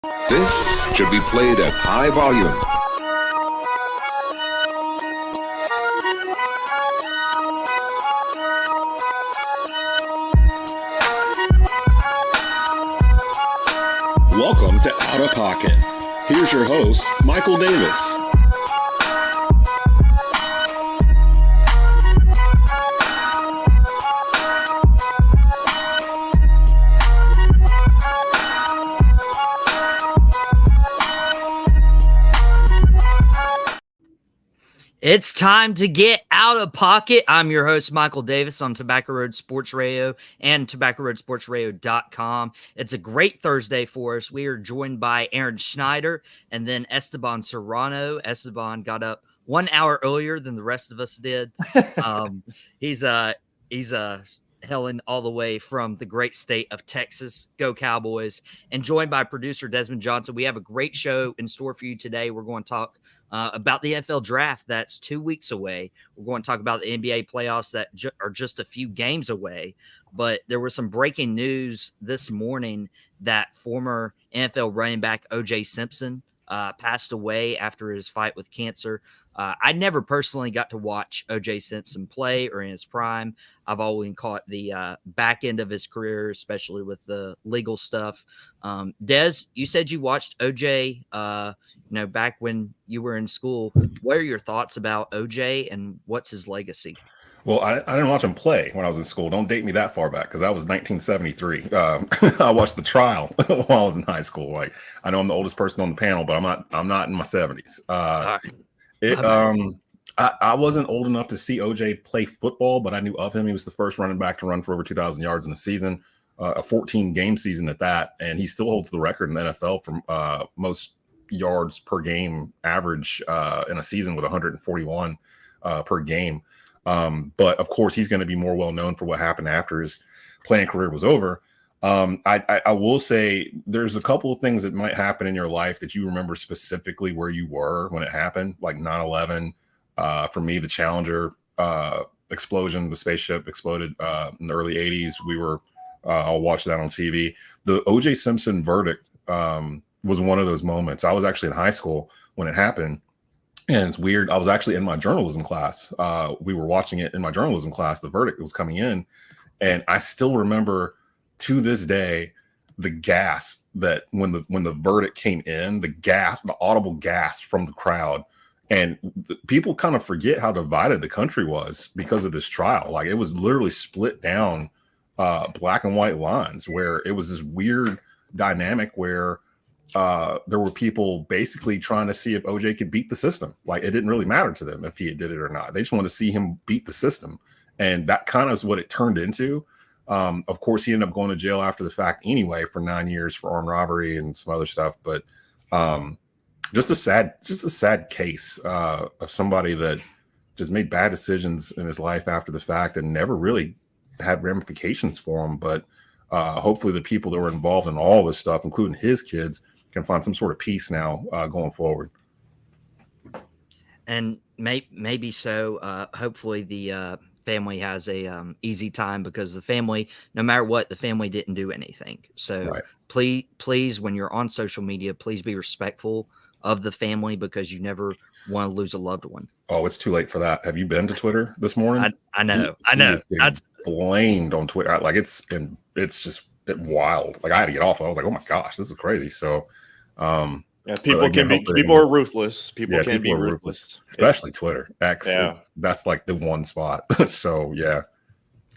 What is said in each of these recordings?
This should be played at high volume. Welcome to Outta Pocket. Here's your host, Michael Davis. It's time to get out of pocket. I'm your host, Michael Davis, on Tobacco Road Sports Radio and TobaccoRoadSportsRadio.com. It's a great Thursday for us. We are joined by Aaron Schneider and then Esteban Serrano. Esteban got up 1 hour earlier than the rest of us did. He's hailing all the way from the great state of Texas. Go Cowboys. And joined by producer Desmond Johnson. We have a great show in store for you today. We're going to talk about the NFL draft that's 2 weeks away. We're going to talk about the NBA playoffs that are just a few games away. But there was some breaking news this morning that former NFL running back O.J. Simpson passed away after his fight with cancer. I never personally got to watch O.J. Simpson play or in his prime. I've always caught the back end of his career, especially with the legal stuff. Des, you said you watched O.J. Back when you were in school. What are your thoughts about O.J. and what's his legacy? Well, I didn't watch him play when I was in school. Don't date me that far back because that was 1973. I watched the trial while I was in high school. Like, I know I'm the oldest person on the panel, but I'm not in my 70s. I wasn't old enough to see OJ play football, but I knew of him. He was the first running back to run for over 2,000 yards in a season, a 14-game season at that, and he still holds the record in the NFL for most yards per game average in a season with 141 per game. But of course, he's going to be more well known for what happened after his playing career was over. I will say there's a couple of things that might happen in your life that you remember specifically where you were when it happened, like 9/11. For me, the Challenger explosion, the spaceship exploded in the early 80s. I'll watch that on TV. The O.J. Simpson verdict was one of those moments. I was actually in high school when it happened. And it's weird. I was actually in my journalism class. We were watching it in my journalism class. The verdict was coming in. And I still remember to this day the gasp that when the verdict came in, the audible gasp from the crowd. And people kind of forget how divided the country was because of this trial. Like, it was literally split down black and white lines, where it was this weird dynamic where there were people basically trying to see if OJ could beat the system. Like, it didn't really matter to them if he did it or not. They just wanted to see him beat the system. And that kind of is what it turned into. Of course, he ended up going to jail after the fact anyway for 9 years for armed robbery and some other stuff. But just a sad case of somebody that just made bad decisions in his life after the fact and never really had ramifications for him. But hopefully the people that were involved in all this stuff, including his kids, can find some sort of peace now going forward. And maybe so. Hopefully the family has a easy time, because the family, no matter what, the family didn't do anything. So right. Please, when you're on social media, please be respectful of the family, because you never want to lose a loved one. Oh, it's too late for that. Have you been to Twitter this morning? I know. He blamed on Twitter. Like, it's just wild. Like, I had to get off. I was like, oh my gosh, this is crazy. So, people are ruthless. People can be ruthless, especially Twitter. X, that's like the one spot. So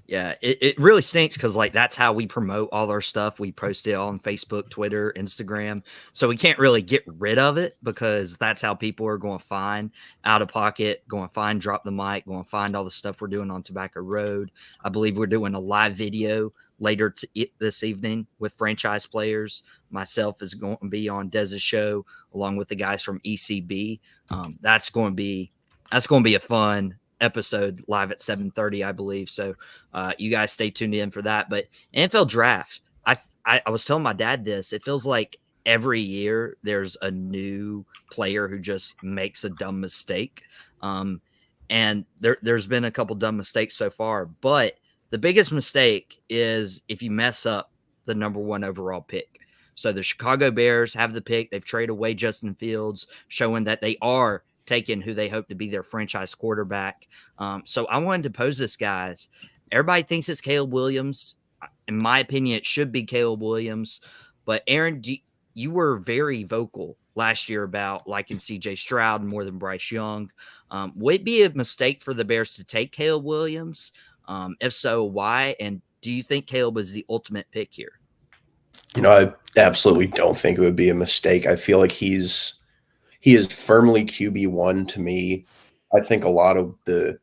yeah, it really stinks, because like that's how we promote all our stuff. We post it on Facebook, Twitter, Instagram. So we can't really get rid of it, because that's how people are going to find Out of Pocket, going to find Drop the Mic, going to find all the stuff we're doing on Tobacco Road. I believe we're doing a live video later this evening with franchise players. Myself is going to be on Dez's show along with the guys from ECB. That's going to be a fun episode, live at 7:30, I believe. So you guys stay tuned in for that. But NFL draft, I was telling my dad this. It feels like every year there's a new player who just makes a dumb mistake. And there's been a couple dumb mistakes so far. But the biggest mistake is if you mess up the number one overall pick. So the Chicago Bears have the pick. They've traded away Justin Fields, showing that they are taking who they hope to be their franchise quarterback. So I wanted to pose this, guys. Everybody thinks it's Caleb Williams. In my opinion, it should be Caleb Williams. But Aaron, you were very vocal last year about liking CJ Stroud more than Bryce Young. Would it be a mistake for the Bears to take Caleb Williams? If so, why? And do you think Caleb is the ultimate pick here? I absolutely don't think it would be a mistake. I feel like he is firmly QB1 to me. I think a lot of the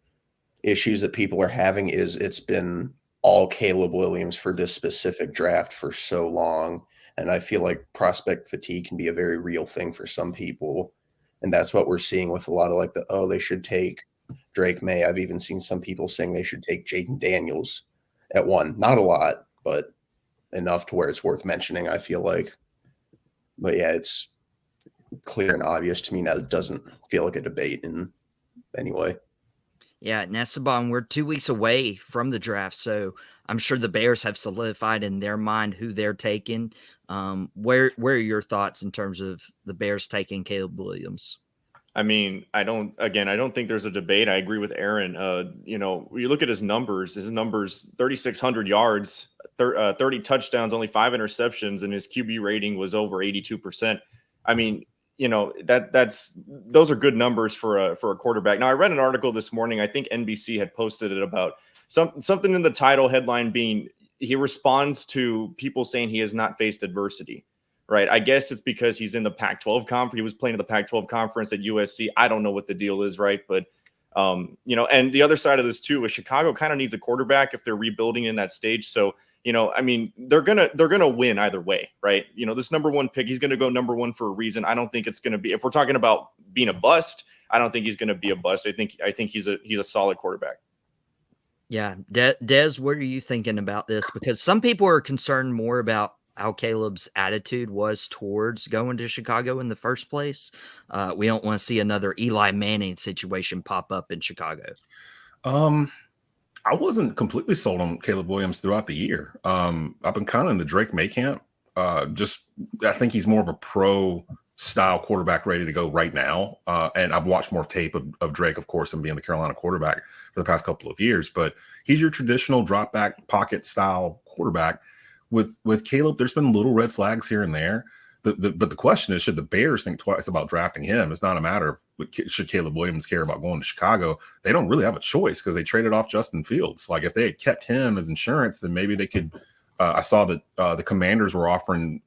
issues that people are having is it's been all Caleb Williams for this specific draft for so long. And I feel like prospect fatigue can be a very real thing for some people. And that's what we're seeing with a lot of they should take Drake May. I've even seen some people saying they should take Jaden Daniels at 1. Not a lot, but enough to where it's worth mentioning, I feel like. But yeah, it's clear and obvious to me now. It doesn't feel like a debate in any way. Yeah, and Esteban, we're 2 weeks away from the draft, so I'm sure the Bears have solidified in their mind who they're taking. Where are your thoughts in terms of the Bears taking Caleb Williams? I mean, I don't think there's a debate. I agree with Aaron. You look at his numbers, 3,600 yards, 30 touchdowns, only 5 interceptions, and his QB rating was over 82%. I mean, those are good numbers for a quarterback. Now, I read an article this morning. I think NBC had posted it about something in the title headline being he responds to people saying he has not faced adversity. Right. I guess it's because he's in the Pac-12 conference. He was playing in the Pac-12 conference at USC. I don't know what the deal is. Right. But, and the other side of this, too, is Chicago kind of needs a quarterback if they're rebuilding in that stage. So, I mean, they're going to win either way. Right. This number 1 pick, he's going to go number 1 for a reason. I don't think it's going to be, if we're talking about being a bust, I don't think he's going to be a bust. I think he's a solid quarterback. Yeah. Des, what are you thinking about this? Because some people are concerned more about how Caleb's attitude was towards going to Chicago in the first place. We don't want to see another Eli Manning situation pop up in Chicago. I wasn't completely sold on Caleb Williams throughout the year. I've been kind of in the Drake May camp. I think he's more of a pro style quarterback ready to go right now. And I've watched more tape of Drake, of course, and being the Carolina quarterback for the past couple of years, but he's your traditional drop back pocket style quarterback. With Caleb, there's been little red flags here and there. But the question is, should the Bears think twice about drafting him? It's not a matter of should Caleb Williams care about going to Chicago. They don't really have a choice because they traded off Justin Fields. Like if they had kept him as insurance, then maybe they could. I saw that the Commanders were offering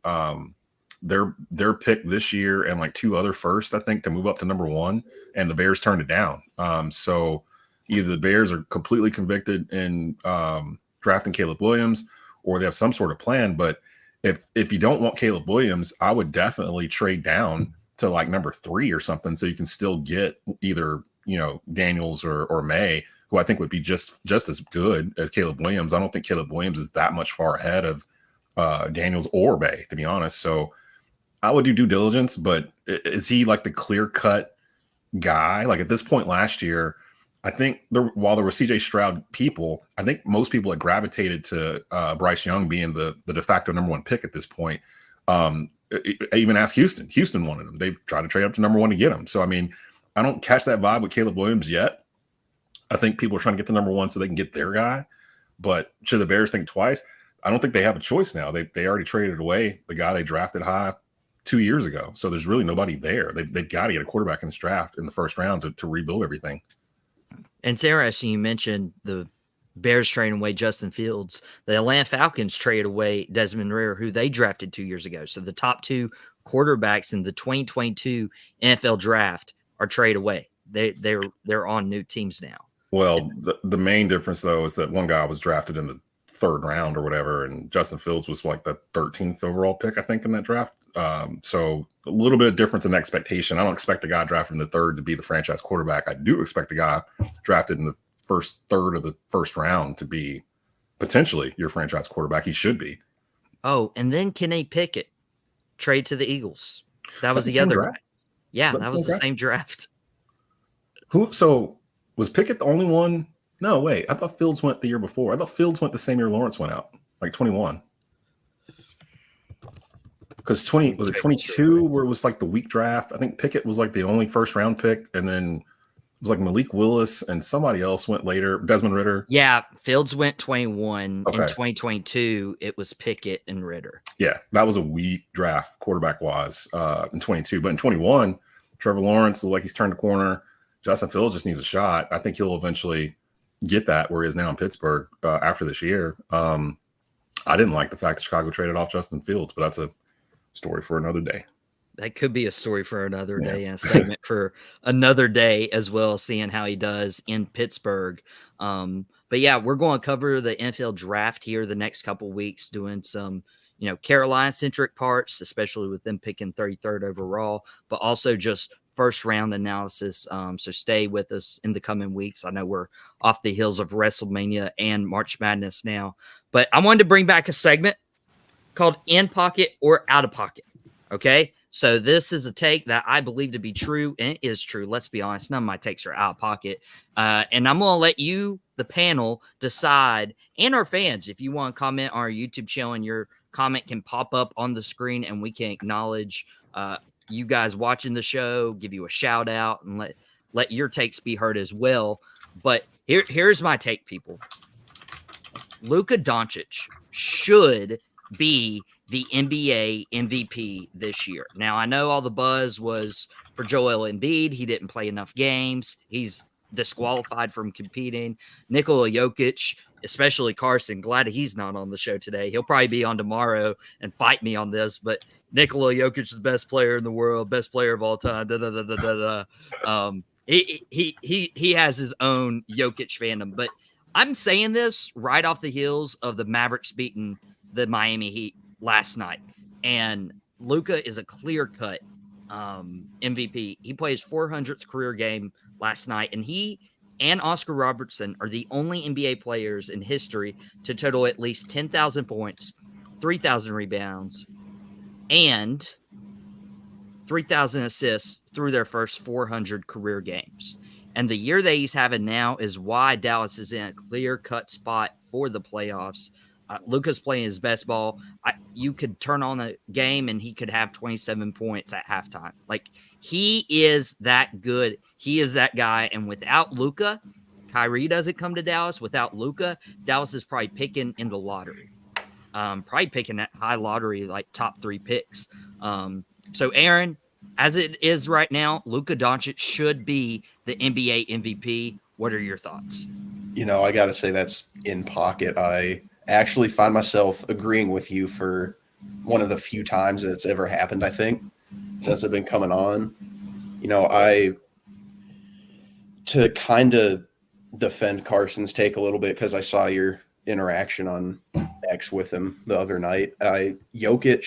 their pick this year and like 2 other firsts, I think, to move up to number 1, and the Bears turned it down. So either the Bears are completely convicted in drafting Caleb Williams, or they have some sort of plan. But if you don't want Caleb Williams, I would definitely trade down to like number 3 or something, so you can still get either Daniels or May, who I think would be just as good as Caleb Williams. I don't think Caleb Williams is that much far ahead of Daniels or May, to be honest. So I would do due diligence, but is he like the clear-cut guy? Like at this point last year, I think while there were CJ Stroud people, I think most people had gravitated to Bryce Young being the de facto number 1 pick at this point. I even asked Houston. Houston wanted him. They tried to trade up to number 1 to get him. So, I mean, I don't catch that vibe with Caleb Williams yet. I think people are trying to get to number 1 so they can get their guy. But should the Bears think twice? I don't think they have a choice now. They already traded away the guy they drafted high 2 years ago. So there's really nobody there. They've got to get a quarterback in this draft in the first round to rebuild everything. And it's interesting you mentioned the Bears trading away Justin Fields. The Atlanta Falcons traded away Desmond Ridder, who they drafted 2 years ago. So the top 2 quarterbacks in the 2022 NFL draft are traded away. They're on new teams now. Well, the main difference, though, is that one guy was drafted in the 3rd round or whatever, and Justin Fields was like the 13th overall pick, I think, in that draft. So a little bit of difference in expectation. I don't expect a guy drafted in the 3rd to be the franchise quarterback. I do expect a guy drafted in the first third of the first round to be potentially your franchise quarterback. He should be. Oh, and then Kenny Pickett trade to the Eagles. That was the other draft. Yeah, that was the same draft. So was Pickett the only one? No, wait. I thought Fields went the year before. I thought Fields went the same year Lawrence went out, like 21. Because 22 where it was like the weak draft? I think Pickett was like the only first round pick, and then it was like Malik Willis and somebody else went later. Desmond Ritter. Yeah, Fields went 21. Okay. In 2022, it was Pickett and Ritter. Yeah, that was a weak draft quarterback wise in 22. But in 21, Trevor Lawrence looked like he's turned the corner. Justin Fields just needs a shot. I think he'll eventually get that where he is now in Pittsburgh after this year. I didn't like the fact that Chicago traded off Justin Fields, but that's a story for another day. That could be a story for another day and a segment for another day as well, seeing how he does in Pittsburgh. But yeah, we're going to cover the NFL draft here the next couple weeks, doing some, Carolina-centric parts, especially with them picking 33rd overall, but also just first round analysis. So stay with us in the coming weeks. I know we're off the heels of WrestleMania and March Madness now, but I wanted to bring back a segment called In Pocket or Out of Pocket. Okay. So this is a take that I believe to be true, and it is true. Let's be honest. None of my takes are out of pocket. And I'm going to let you, the panel, decide, and our fans, if you want to comment on our YouTube channel, and your comment can pop up on the screen and we can acknowledge you guys watching the show, give you a shout out, and let your takes be heard as well. But here's my take, people. Luka Doncic should be the NBA MVP this year. Now, I know all the buzz was for Joel Embiid. He didn't play enough games. He's disqualified from competing. Nikola Jokic, especially Carson, glad he's not on the show today. He'll probably be on tomorrow and fight me on this, but Nikola Jokic is the best player in the world, best player of all time. He has his own Jokic fandom, but I'm saying this right off the heels of the Mavericks beating the Miami Heat last night, and Luka is a clear-cut MVP. He played his 400th career game last night, and he and Oscar Robertson are the only NBA players in history to total at least 10,000 points, 3,000 rebounds, and 3,000 assists through their first 400 career games. And the year that he's having now is why Dallas is in a clear-cut spot for the playoffs. Luka's playing his best ball. You could turn on a game and he could have 27 points at halftime. Like, he is that good. He is that guy. And without Luka, Kyrie doesn't come to Dallas. Without Luka, Dallas is probably picking in the lottery. Probably picking that high lottery, like top 3 picks. So, Aaron, as it is right now, Luka Doncic should be the NBA MVP. What are your thoughts? I got to say that's in pocket. I actually find myself agreeing with you for one of the few times that it's ever happened, I think, since I've been coming on. To kind of defend Carson's take a little bit, because I saw your interaction on X with him the other night. Jokic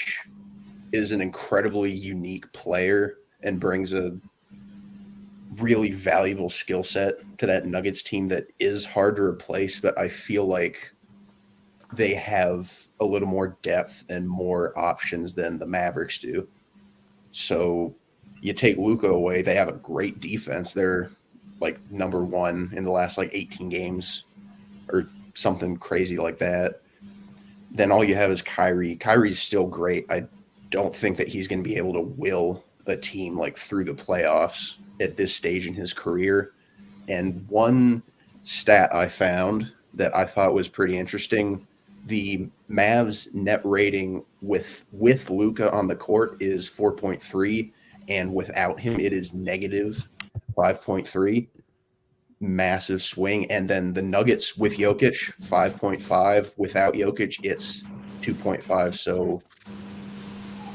is an incredibly unique player and brings a really valuable skill set to that Nuggets team that is hard to replace, but I feel like they have a little more depth and more options than the Mavericks do. So you take Luka away, they have a great defense. They're like number 1 in the last 18 games or something crazy like that. Then all you have is Kyrie. Kyrie's still great. I don't think that he's going to be able to will a team through the playoffs at this stage in his career. And one stat I found that I thought was pretty interesting, the Mavs net rating with Luka on the court is 4.3, and without him it is negative 5.3. Massive swing. And then the Nuggets with Jokic, 5.5. Without Jokic, it's 2.5. So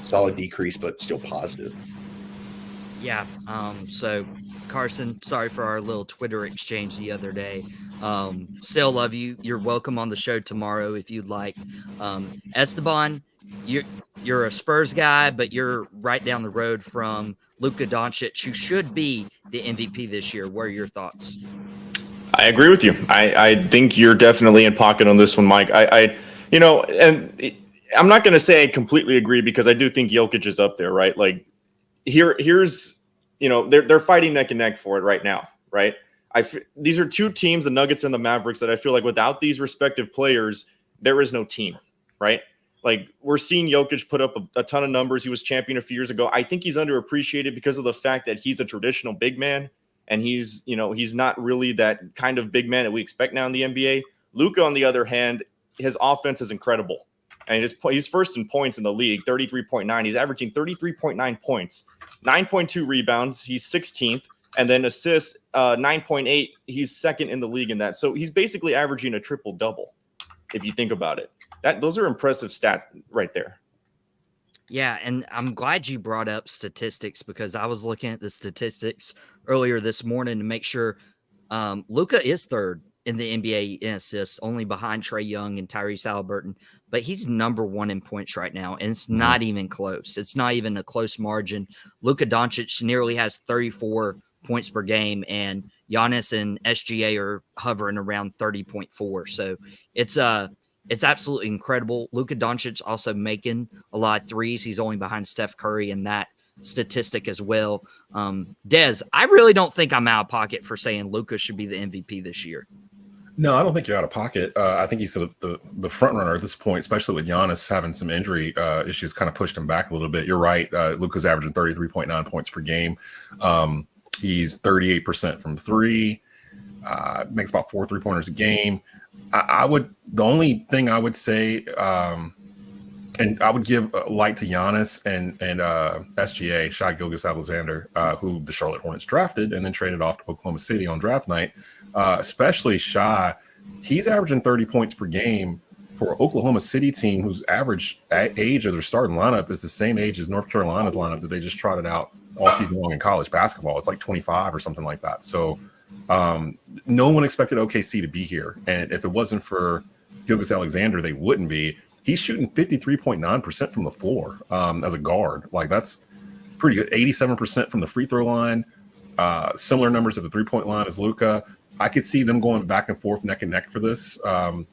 solid decrease, but still positive. Yeah. So Carson, sorry for our little Twitter exchange the other day. Still love you. You're welcome on the show tomorrow if you'd like. Esteban, you're a Spurs guy, but you're right down the road from Luka Doncic, who should be the MVP this year. What are your thoughts? I agree with you. I think you're definitely in pocket on this one, Mike. And I'm not going to say I completely agree, because I do think Jokic is up there, right? Here's they're fighting neck and neck for it right now, right? These are 2 teams, the Nuggets and the Mavericks, that I feel like without these respective players, there is no team, right? Like, we're seeing Jokic put up a ton of numbers. He was champion a few years ago. I think he's underappreciated because of the fact that he's a traditional big man, and he's not really that kind of big man that we expect now in the NBA. Luka, on the other hand, his offense is incredible. And he's first in points in the league, 33.9. He's averaging 33.9 points, 9.2 rebounds. He's 16th. And then assists, 9.8. He's second in the league in that. So he's basically averaging a triple-double, if you think about it. Those are impressive stats right there. Yeah, and I'm glad you brought up statistics because I was looking at the statistics earlier this morning to make sure Luka is third in the NBA in assists, only behind Trae Young and Tyrese Halliburton, but he's number one in points right now, and it's not even close. It's not even a close margin. Luka Doncic nearly has 34 points per game, and Giannis and SGA are hovering around 30.4. So it's absolutely incredible. Luka Doncic also making a lot of threes. He's only behind Steph Curry in that statistic as well. Des, I really don't think I'm out of pocket for saying Luka should be the MVP this year. No, I don't think you're out of pocket. I think he's the front runner at this point, especially with Giannis having some injury issues, kind of pushed him back a little bit. You're right. Luka's averaging 33.9 points per game. He's 38% from three, makes about 4 3-pointers a game. The only thing I would say, and I would give light to Giannis and SGA, Shai Gilgeous-Alexander, who the Charlotte Hornets drafted and then traded off to Oklahoma City on draft night. Especially Shai, he's averaging 30 points per game for an Oklahoma City team whose average age of their starting lineup is the same age as North Carolina's lineup that they just trotted out all season long in college basketball. It's like 25 or something like that. So no one expected OKC to be here. And if it wasn't for Gilgeous-Alexander, they wouldn't be. He's shooting 53.9% from the floor as a guard. Like, that's pretty good. 87% from the free throw line. Similar numbers at the three-point line as Luka. I could see them going back and forth neck and neck for this. And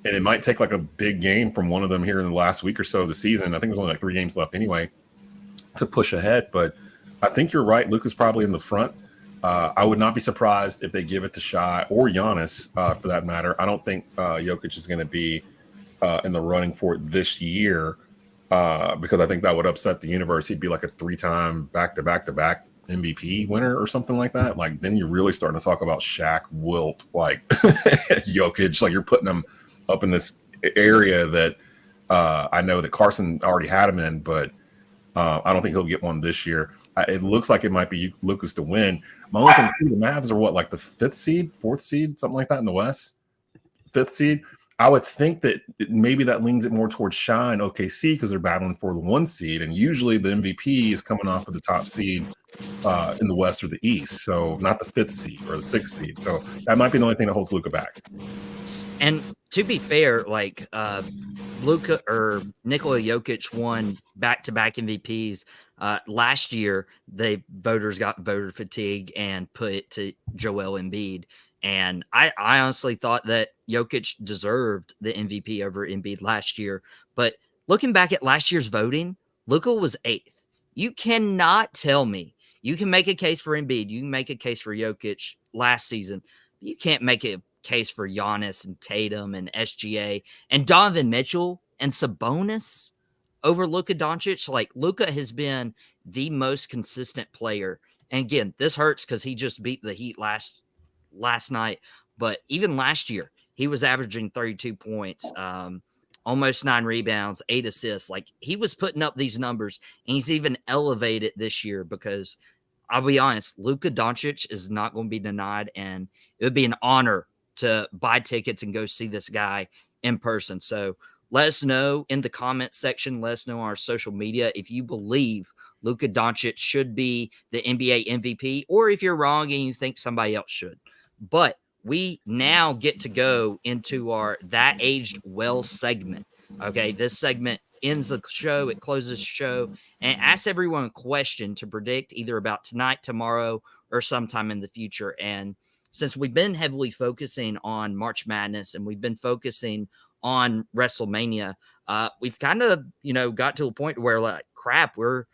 it might take like a big game from one of them here in the last week or so of the season. I think there's only like 3 games left anyway to push ahead. But I think you're right. Luka's probably in the front. I would not be surprised if they give it to Shai or Giannis for that matter. I don't think Jokic is going to be in the running for it this year because I think that would upset the universe. He'd be like a 3-time back-to-back MVP winner or something like that. Like, then you're really starting to talk about Shaq, Wilt, like Jokic. Like, you're putting them up in this area that I know that Carson already had him in, but I don't think he'll get one this year. It looks like it might be Lucas to win. My only thing, the Mavs are what, like the 4th seed, something like that in the West? 5th seed. I would think that maybe that leans it more towards Shai and OKC because they're battling for the 1 seed, and usually the MVP is coming off of the top seed in the West or the East, so not the 5th seed or the 6th seed. So that might be the only thing that holds Luka back. And to be fair, like Luka or Nikola Jokic won back-to-back MVPs. Last year, voters got voter fatigue and put it to Joel Embiid. And I honestly thought that Jokic deserved the MVP over Embiid last year. But looking back at last year's voting, Luka was 8th. You cannot tell me. You can make a case for Embiid. You can make a case for Jokic last season. You can't make a case for Giannis and Tatum and SGA and Donovan Mitchell and Sabonis over Luka Doncic. Like, Luka has been the most consistent player. And again, this hurts because he just beat the Heat last night, but even last year he was averaging 32 points, almost 9 rebounds, 8 assists. Like, he was putting up these numbers, and he's even elevated this year because I'll be honest, Luka Doncic is not going to be denied, and it would be an honor to buy tickets and go see this guy in person. So let us know in the comment section. Let us know on our social media if you believe Luka Doncic should be the NBA MVP, or if you're wrong and you think somebody else should. But we now get to go into our That Aged Well segment. Okay, this segment ends the show. It closes the show and asks everyone a question to predict either about tonight, tomorrow, or sometime in the future. And since we've been heavily focusing on March Madness and we've been focusing on WrestleMania, we've kind of, got to a point where, like, crap, we're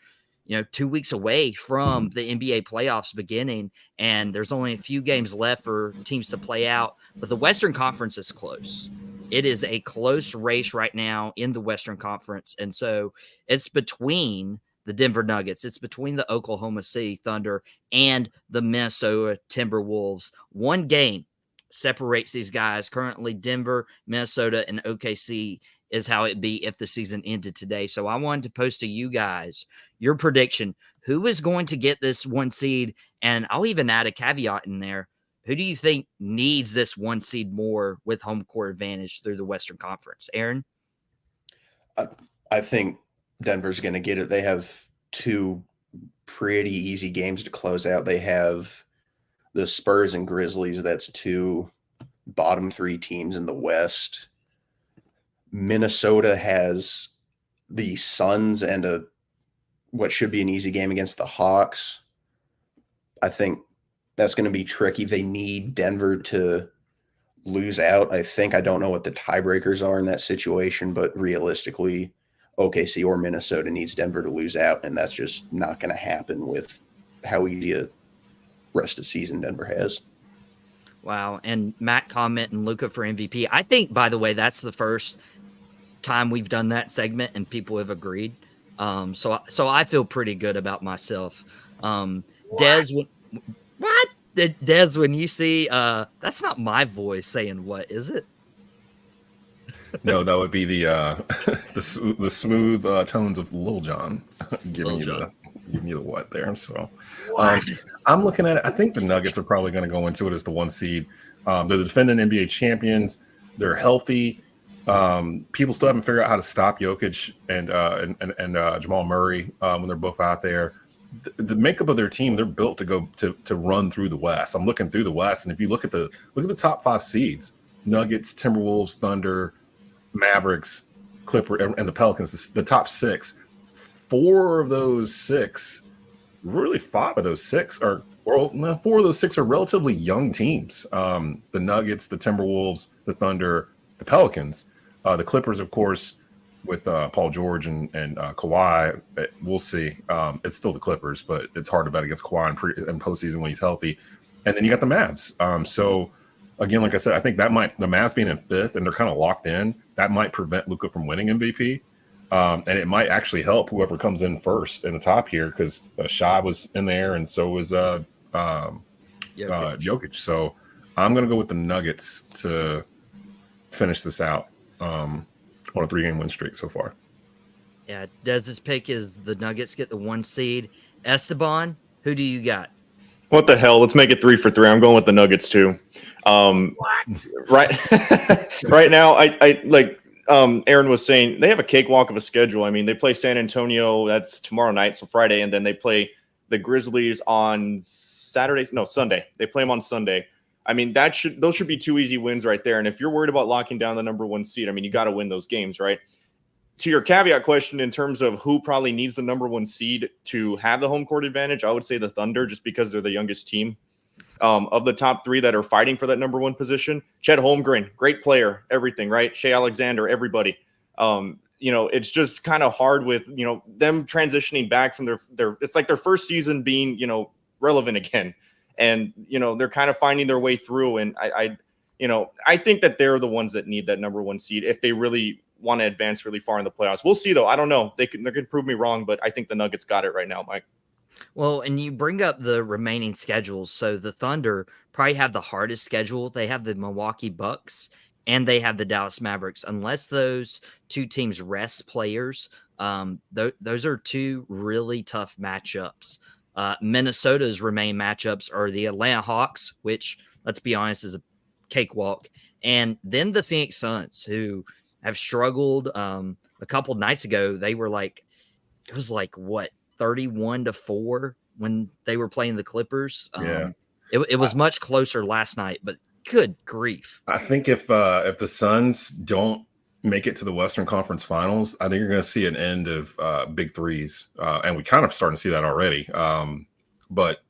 2 weeks away from the NBA playoffs beginning, and there's only a few games left for teams to play out. But the Western Conference is close. It is a close race right now in the Western Conference. And so it's between the Denver Nuggets, it's between the Oklahoma City Thunder and the Minnesota Timberwolves. One game separates these guys. Currently, Denver, Minnesota, and OKC is how it'd be if the season ended today. So I wanted to post to you guys your prediction. Who is going to get this 1 seed? And I'll even add a caveat in there. Who do you think needs this 1 seed more with home court advantage through the Western Conference? Aaron? I think Denver's going to get it. They have 2 pretty easy games to close out. They have the Spurs and Grizzlies. That's 2 bottom 3 teams in the West. Minnesota has the Suns and what should be an easy game against the Hawks. I think that's going to be tricky. They need Denver to lose out. I don't know what the tiebreakers are in that situation, but realistically, OKC or Minnesota needs Denver to lose out, and that's just not going to happen with how easy a rest of season Denver has. Wow. And Matt commenting Luka for MVP. I think, by the way, that's the first time we've done that segment and people have agreed. So I feel pretty good about myself. Des, what? Des, when you see, that's not my voice saying what, is it? No, that would be the smooth tones of Lil Jon giving you the what there. So I'm looking at it. I think the Nuggets are probably going to go into it as the 1 seed. They're the defending NBA champions. They're healthy. People still haven't figured out how to stop Jokic and Jamal Murray when they're both out there. The makeup of their team, they're built to go to run through the West. I'm looking through the West, and if you look at the top 5 seeds, Nuggets, Timberwolves, Thunder, Mavericks, Clipper, and the Pelicans, the top 6, 4 of those 6, really 5 of those 6 are, 4 of those 6 are relatively young teams. The Nuggets, the Timberwolves, the Thunder, the Pelicans, the Clippers, of course, with Paul George and Kawhi. We'll see. It's still the Clippers, but it's hard to bet against Kawhi in postseason when he's healthy. And then you got the Mavs. So again, like I said, I think the Mavs being in 5th and they're kind of locked in, that might prevent Luka from winning MVP. And it might actually help whoever comes in first in the top here, because Shai was in there and so was Jokic. So I'm going to go with the Nuggets to finish this out on a 3-game win streak so far. Yeah, Dez's pick is the Nuggets get the 1 seed. Esteban, who do you got? What the hell? Let's make it 3 for 3. I'm going with the Nuggets too. Right now, I like Aaron was saying, they have a cakewalk of a schedule. I mean, they play San Antonio, that's tomorrow night, so Friday, and then they play the Grizzlies on Sunday. They play them on Sunday. I mean, those should be 2 easy wins right there. And if you're worried about locking down the number 1 seed, I mean, you got to win those games, right? To your caveat question, in terms of who probably needs the number 1 seed to have the home court advantage, I would say the Thunder, just because they're the youngest team of the top 3 that are fighting for that number 1 position. Chet Holmgren, great player, everything, right? Shea Alexander, everybody. It's just kind of hard with, them transitioning back from their it's like their first season being, relevant again. And, they're kind of finding their way through. And I think that they're the ones that need that number 1 seed if they really want to advance really far in the playoffs. We'll see, though. I don't know. They could prove me wrong, but I think the Nuggets got it right now, Mike. Well, and you bring up the remaining schedules. So the Thunder probably have the hardest schedule. They have the Milwaukee Bucks and they have the Dallas Mavericks. Unless those 2 teams rest players, those are 2 really tough matchups. Minnesota's remain matchups are the Atlanta Hawks, which, let's be honest, is a cakewalk, and then the Phoenix Suns, who have struggled. A couple nights ago, they were it was 31-4 when they were playing the Clippers. It was much closer last night, but good grief. I think if the Suns don't make it to the Western Conference Finals, I think you're going to see an end of big threes, and we kind of starting to see that already. But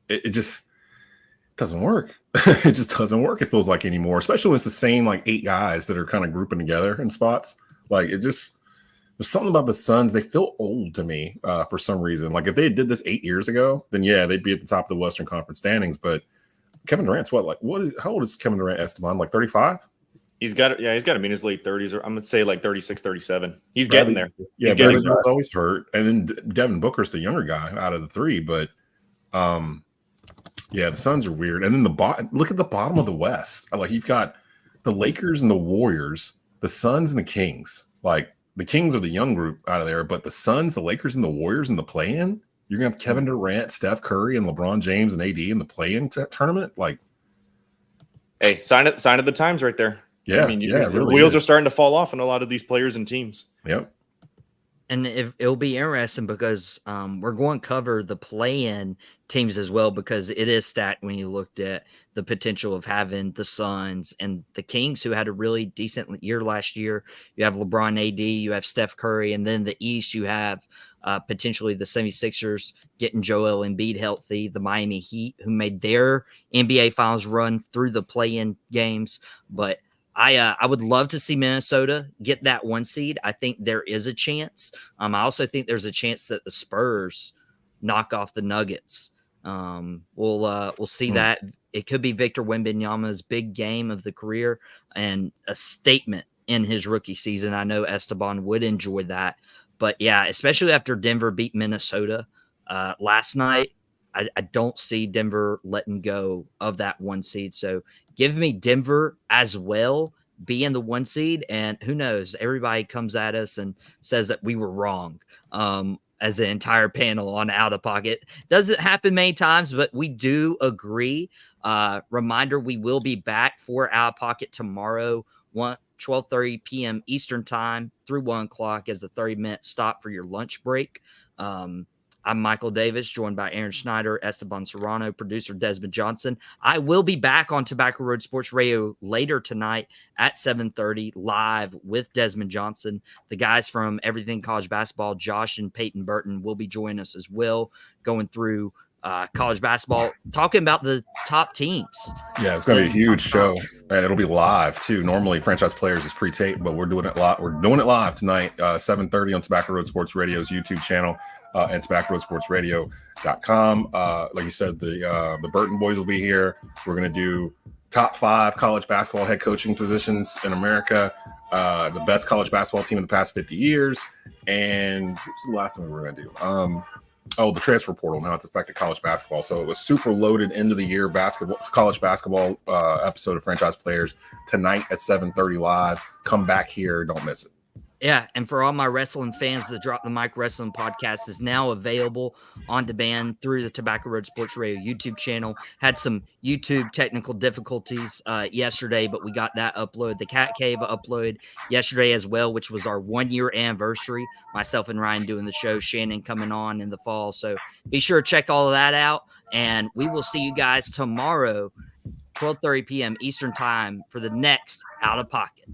it just doesn't work. It just doesn't work. It feels like anymore, especially when it's the same 8 guys that are kind of grouping together in spots. There's something about the Suns. They feel old to me for some reason. If they did this 8 years ago, then yeah, they'd be at the top of the Western Conference standings. But Kevin Durant's how old is Kevin Durant, Esteban? 35? He's got to be in his late 30s, or I'm going to say like 36, 37. He's Bradley, getting there. Yeah, He's getting Bradley there. Beal's always hurt, and then Devin Booker's the younger guy out of the three. But yeah, the Suns are weird. And then look at the bottom of the West. Like you've got the Lakers and the Warriors, the Suns and the Kings. Like the Kings are the young group out of there, but the Suns, the Lakers, and the Warriors in the play-in. You're gonna have Kevin Durant, Steph Curry, and LeBron James and AD in the play-in tournament. Like, hey, sign of the times right there. Yeah, I mean, yeah, your really wheels is. are starting to fall off on a lot of these players and teams. Yep. And it'll be interesting because we're going to cover the play-in teams as well, because it is stacked when you looked at the potential of having the Suns and the Kings, who had a really decent year last year. You have LeBron, AD, you have Steph Curry, and then the East you have potentially the 76ers getting Joel Embiid healthy, the Miami Heat, who made their NBA Finals run through the play-in games. But I would love to see Minnesota get that 1 seed. I think there is a chance. I also think there's a chance that the Spurs knock off the Nuggets. We'll see that. It could be Victor Wembanyama's big game of the career and a statement in his rookie season. I know Esteban would enjoy that. But yeah, especially after Denver beat Minnesota last night, I don't see Denver letting go of that 1 seed. So give me Denver as well, be in the 1 seed, and who knows? Everybody comes at us and says that we were wrong as an entire panel on Outta Pocket. Doesn't happen many times, but we do agree. Reminder, we will be back for Outta Pocket tomorrow, 12:30 p.m. Eastern time through 1 o'clock as a 30-minute stop for your lunch break. I'm Michael Davis, joined by Aaron Schneider, Esteban Serrano, producer Desmond Johnson. I will be back on Tobacco Road Sports Radio later tonight at 7:30 live with Desmond Johnson. The guys from Everything College Basketball, Josh and Peyton Burton, will be joining us as well, going through college basketball, talking about the top teams. Yeah, it's going to be a huge show, and it'll be live too. Normally, Franchise Players is pre-taped, but we're doing it live. We're doing it live tonight, 7:30 on Tobacco Road Sports Radio's YouTube channel and TobaccoRoadSportsRadio.com. Like you said, the Burton boys will be here. We're going to do top 5 college basketball head coaching positions in America, the best college basketball team in the past 50 years, and what's the last thing we were going to do? The transfer portal, how it's affected college basketball. So it was super loaded end of the year college basketball episode of Franchise Players tonight at 7:30 live. Come back here, don't miss it. Yeah, and for all my wrestling fans, the Drop the Mic Wrestling Podcast is now available on demand through the Tobacco Road Sports Radio YouTube channel. Had some YouTube technical difficulties yesterday, but we got that uploaded. The Cat Cave uploaded yesterday as well, which was our 1-year anniversary. Myself and Ryan doing the show, Shannon coming on in the fall. So be sure to check all of that out, and we will see you guys tomorrow, 12:30 p.m. Eastern Time, for the next Outta Pocket.